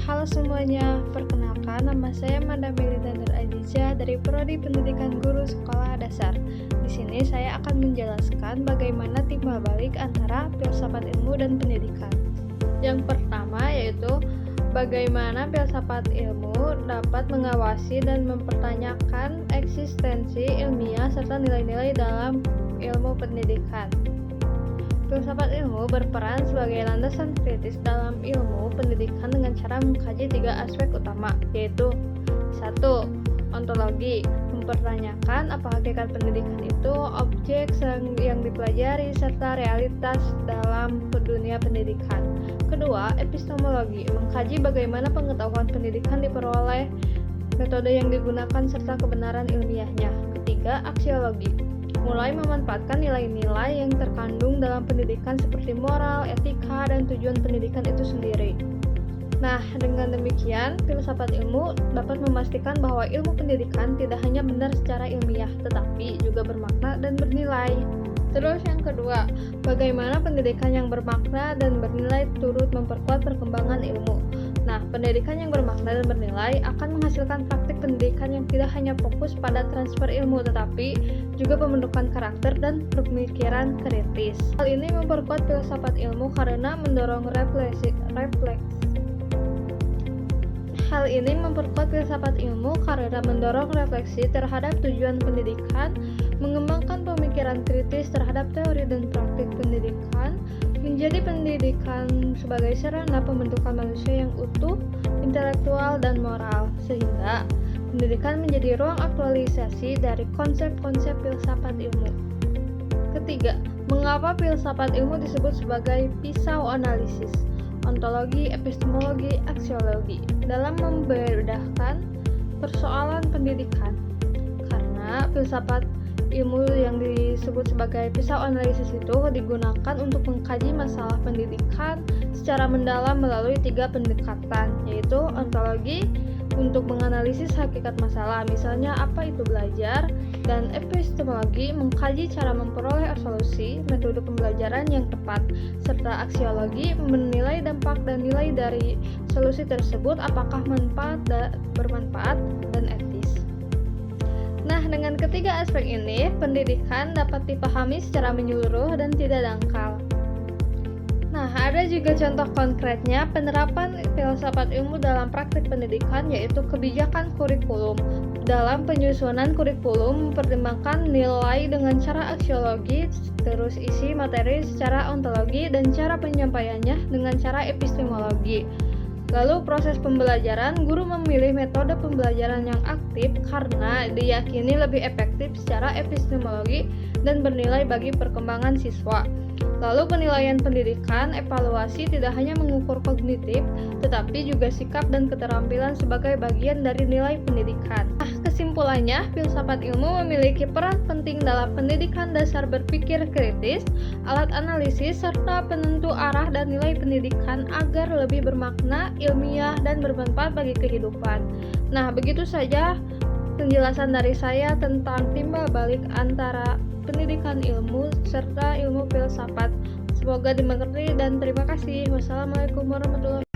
Halo semuanya, perkenalkan nama saya Manda Melida Nur Aziza dari Prodi Pendidikan Guru Sekolah Dasar. Di sini saya akan menjelaskan bagaimana timbal balik antara filsafat ilmu dan pendidikan. Yang pertama yaitu bagaimana filsafat ilmu dapat mengawasi dan mempertanyakan eksistensi ilmiah serta nilai-nilai dalam ilmu pendidikan. Filsafat ilmu berperan sebagai landasan kritis dalam ilmu pendidikan dengan cara mengkaji 3 aspek utama, yaitu 1. Ontologi, mempertanyakan apa hakikat pendidikan itu, objek yang dipelajari, serta realitas dalam dunia pendidikan. Kedua, epistemologi, mengkaji bagaimana pengetahuan pendidikan diperoleh, metode yang digunakan, serta kebenaran ilmiahnya. Ketiga, aksiologi, mulai memanfaatkan nilai-nilai yang terkandung dalam pendidikan seperti moral, etika, dan tujuan pendidikan itu sendiri. Nah, dengan demikian, filsafat ilmu dapat memastikan bahwa ilmu pendidikan tidak hanya benar secara ilmiah, tetapi juga bermakna dan bernilai. Terus yang kedua, bagaimana pendidikan yang bermakna dan bernilai turut memperkuat perkembangan ilmu. Nah, pendidikan yang bermakna dan bernilai akan menghasilkan praktik pendidikan yang tidak hanya fokus pada transfer ilmu, tetapi juga pembentukan karakter dan pemikiran kritis. Hal ini memperkuat filsafat ilmu karena mendorong refleksi. Hal ini memperkuat filsafat ilmu karena mendorong refleksi terhadap tujuan pendidikan, mengembangkan pemikiran kritis terhadap teori dan praktik pendidikan, menjadi pendidikan sebagai sarana pembentukan manusia yang utuh, intelektual, dan moral, sehingga pendidikan menjadi ruang aktualisasi dari konsep-konsep filsafat ilmu. Ketiga, mengapa filsafat ilmu disebut sebagai pisau analisis? Ontologi, epistemologi, aksiologi dalam membedakan persoalan pendidikan. Karena filsafat ilmu yang disebut sebagai pisau analisis itu digunakan untuk mengkaji masalah pendidikan secara mendalam melalui 3 pendekatan, yaitu ontologi untuk menganalisis hakikat masalah, misalnya apa itu belajar, dan epistemologi mengkaji cara memperoleh solusi, metode pembelajaran yang tepat, serta aksiologi menilai dampak dan nilai dari solusi tersebut apakah bermanfaat dan etis. Nah, dengan ketiga aspek ini, pendidikan dapat dipahami secara menyeluruh dan tidak dangkal. Nah, ada juga contoh konkretnya penerapan filsafat ilmu dalam praktik pendidikan, yaitu kebijakan kurikulum. Dalam penyusunan kurikulum mempertimbangkan nilai dengan cara aksiologi, terus isi materi secara ontologi, dan cara penyampaiannya dengan cara epistemologi. Lalu proses pembelajaran, guru memilih metode pembelajaran yang aktif karena diyakini lebih efektif secara epistemologi dan bernilai bagi perkembangan siswa. Lalu penilaian pendidikan, evaluasi tidak hanya mengukur kognitif, tetapi juga sikap dan keterampilan sebagai bagian dari nilai pendidikan. Nah, kesimpulannya, filsafat ilmu memiliki peran penting dalam pendidikan dasar berpikir kritis, alat analisis, serta penentu arah dan nilai pendidikan agar lebih bermakna, ilmiah, dan bermanfaat bagi kehidupan. Nah, begitu saja penjelasan dari saya tentang timbal balik antara pendidikan ilmu serta ilmu filsafat. Semoga dimengerti dan terima kasih. Wassalamualaikum warahmatullahi wabarakatuh.